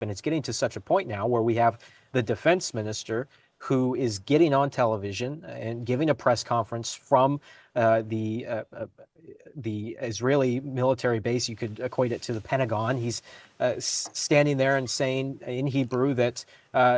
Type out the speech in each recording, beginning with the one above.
And it's getting to such a point now where we have the defense minister who is getting on television and giving a press conference from the Israeli military base. You could equate it to the Pentagon. He's standing there and saying in Hebrew that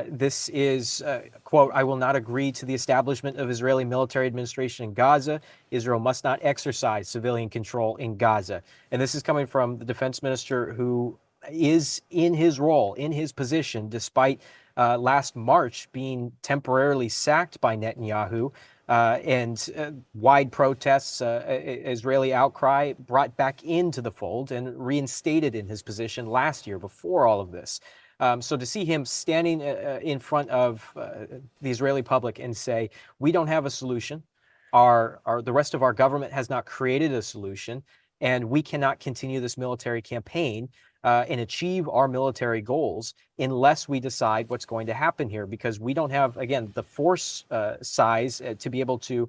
this is, quote, "I will not agree to the establishment of Israeli military administration in Gaza. Israel must not exercise civilian control in Gaza." And this is coming from the defense minister who is in his role, in his position, despite last March being temporarily sacked by Netanyahu, and wide protests, Israeli outcry, brought back into the fold and reinstated in his position last year before all of this. So to see him standing in front of the Israeli public and say, we don't have a solution, the rest of our government has not created a solution, and we cannot continue this military campaign and achieve our military goals unless we decide what's going to happen here, because we don't have, again, the force size to be able to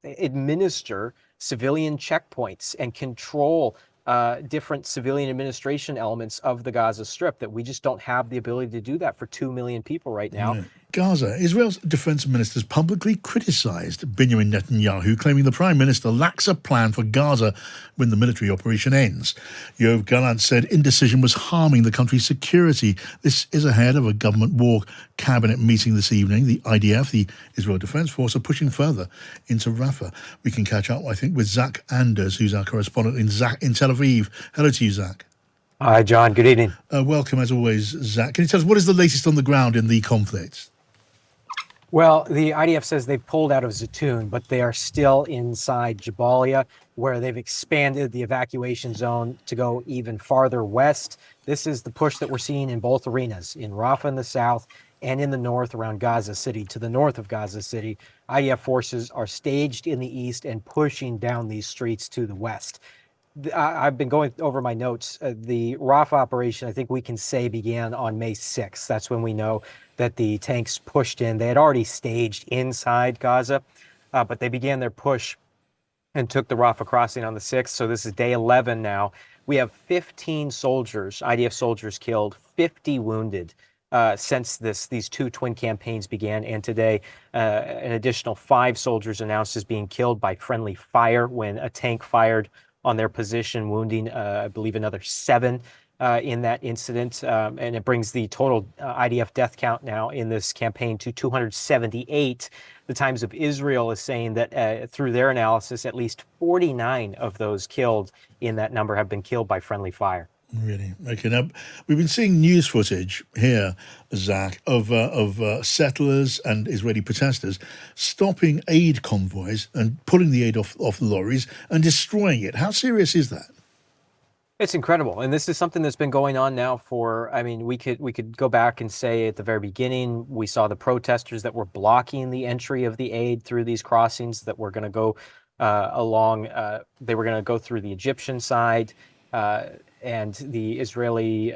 administer civilian checkpoints and control different civilian administration elements of the Gaza Strip, that we just don't have the ability to do that for 2 million people right now. Right. Gaza. Israel's defense ministers publicly criticised Benjamin Netanyahu, claiming the prime minister lacks a plan for Gaza when the military operation ends. Yoav Gallant said indecision was harming the country's security. This is ahead of a government war cabinet meeting this evening. The IDF, the Israel Defense Force, are pushing further into Rafah. We can catch up, I think, with Zach Anders, who's our correspondent in Tel Aviv. Hello to you, Zach. Hi, John. Good evening. Welcome, as always, Zach. Can you tell us what is the latest on the ground in the conflict? Well, the IDF says they've pulled out of Zaytun, but they are still inside Jabalia, where they've expanded the evacuation zone to go even farther west. This is the push that we're seeing in both arenas, in Rafah in the south and in the north around Gaza City. To the north of Gaza City, IDF forces are staged in the east and pushing down these streets to the west. I've been going over my notes. The Rafah operation, I think we can say, began on May 6th. That's when we know that the tanks pushed in. They had already staged inside Gaza, but they began their push and took the Rafah crossing on the 6th. So this is day 11 now. We have 15 soldiers, IDF soldiers killed, 50 wounded since these two twin campaigns began. And today, an additional 5 soldiers announced as being killed by friendly fire when a tank fired on their position, wounding, I believe, another 7 in that incident. And it brings the total IDF death count now in this campaign to 278. The Times of Israel is saying that through their analysis, at least 49 of those killed in that number have been killed by friendly fire. Really? Okay. Now, we've been seeing news footage here, Zach, of settlers and Israeli protesters stopping aid convoys and pulling the aid off the lorries and destroying it. How serious is that? It's incredible. And this is something that's been going on now for, I mean, we could go back and say at the very beginning, we saw the protesters that were blocking the entry of the aid through these crossings that were going to go they were going to go through the Egyptian side. And the Israeli,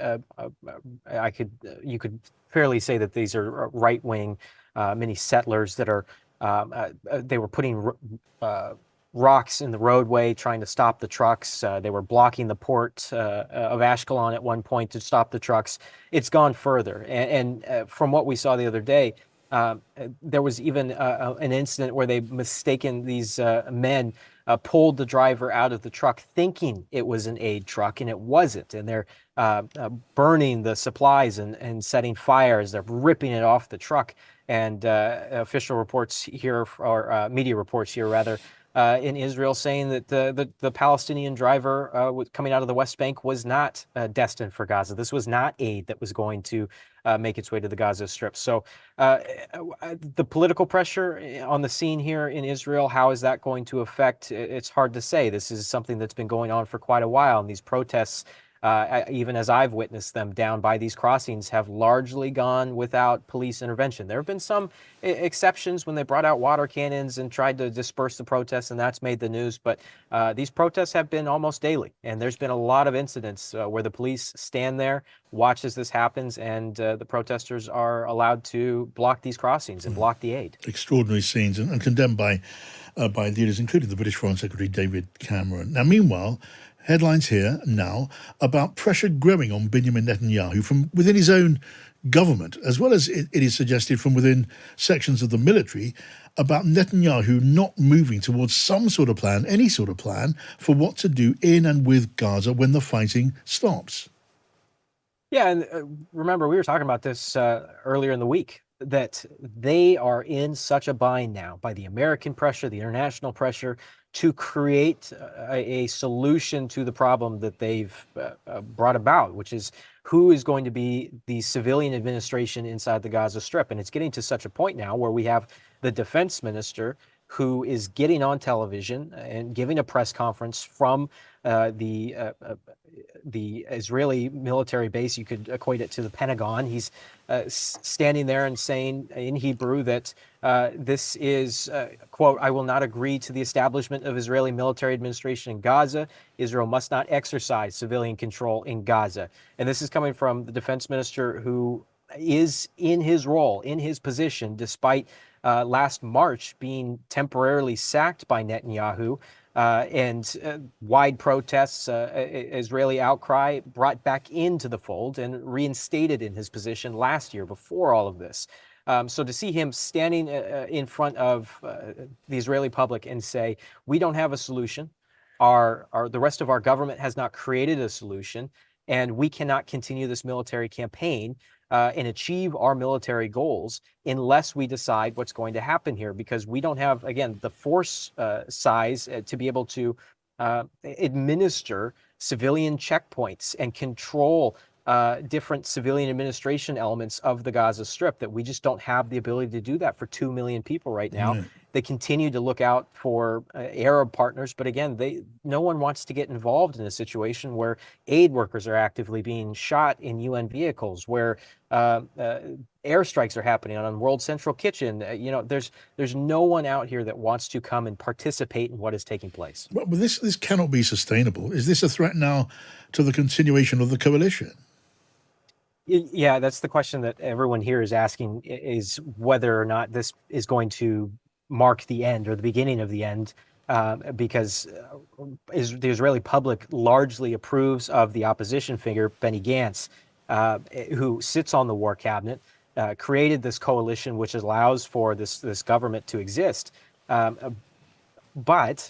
you could fairly say that these are right-wing many settlers that are, they were putting rocks in the roadway trying to stop the trucks. They were blocking the port of Ashkelon at one point to stop the trucks. It's gone further. And from what we saw the other day, there was even an incident where they mistaken these men pulled the driver out of the truck thinking it was an aid truck, and it wasn't. And they're burning the supplies and setting fires. They're ripping it off the truck. And official reports here, or media reports here rather, in Israel saying that the Palestinian driver coming out of the West Bank was not destined for Gaza. This was not aid that was going to make its way to the Gaza Strip. So the political pressure on the scene here in Israel, how is that going to affect? It's hard to say. This is something that's been going on for quite a while, and these protests, even as I've witnessed them down by these crossings, have largely gone without police intervention. There have been some exceptions when they brought out water cannons and tried to disperse the protests, and that's made the news. But these protests have been almost daily, and there's been a lot of incidents where the police stand there, watch as this happens, and the protesters are allowed to block these crossings and block the aid. Extraordinary scenes, and condemned by leaders, including the British Foreign Secretary David Cameron. Now, meanwhile, Headlines here now about pressure growing on Benjamin Netanyahu from within his own government, as well as it is suggested from within sections of the military, about Netanyahu not moving towards some sort of plan, any sort of plan, for what to do in and with Gaza when the fighting stops. Yeah, and remember, we were talking about this earlier in the week that they are in such a bind now by the American pressure, the international pressure to create a solution to the problem that they've brought about, which is who is going to be the civilian administration inside the Gaza Strip. And it's getting to such a point now where we have the defense minister who is getting on television and giving a press conference from the Israeli military base. You could equate it to the Pentagon. He's standing there and saying in Hebrew that this is, quote, I will not agree to the establishment of Israeli military administration in Gaza. Israel must not exercise civilian control in Gaza. And this is coming from the defense minister who is in his role, in his position, despite last March being temporarily sacked by Netanyahu. And wide protests, Israeli outcry, brought back into the fold and reinstated in his position last year before all of this. So to see him standing in front of the Israeli public and say, we don't have a solution, the rest of our government has not created a solution, and we cannot continue this military campaign and achieve our military goals unless we decide what's going to happen here, because we don't have, again, the force size to be able to administer civilian checkpoints and control different civilian administration elements of the Gaza Strip, that we just don't have the ability to do that for 2 million people right now. Right. They continue to look out for Arab partners, but again, no one wants to get involved in a situation where aid workers are actively being shot in UN vehicles, where airstrikes are happening on World Central Kitchen. There's no one out here that wants to come and participate in what is taking place. Well, this cannot be sustainable. Is this a threat now to the continuation of the coalition? Yeah, that's the question that everyone here is asking, is whether or not this is going to mark the end or the beginning of the end, because the Israeli public largely approves of the opposition figure, Benny Gantz, who sits on the war cabinet, created this coalition which allows for this government to exist. But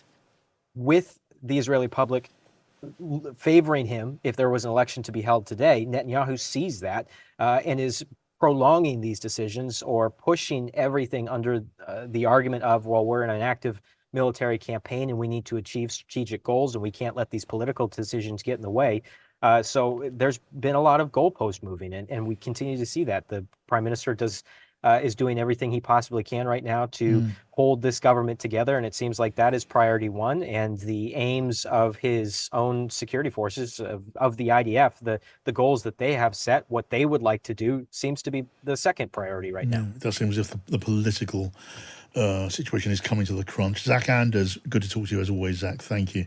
with the Israeli public favoring him if there was an election to be held today, Netanyahu sees that and is prolonging these decisions or pushing everything under the argument of, well, we're in an active military campaign and we need to achieve strategic goals and we can't let these political decisions get in the way. So there's been a lot of goalpost moving, and we continue to see that. The prime minister is doing everything he possibly can right now to hold this government together, and it seems like that is priority one. And the aims of his own security forces, of the IDF, the goals that they have set, what they would like to do, seems to be the second priority right now. It does seem as if the political situation is coming to the crunch. Zach Anders, good to talk to you as always, Zach. Thank you.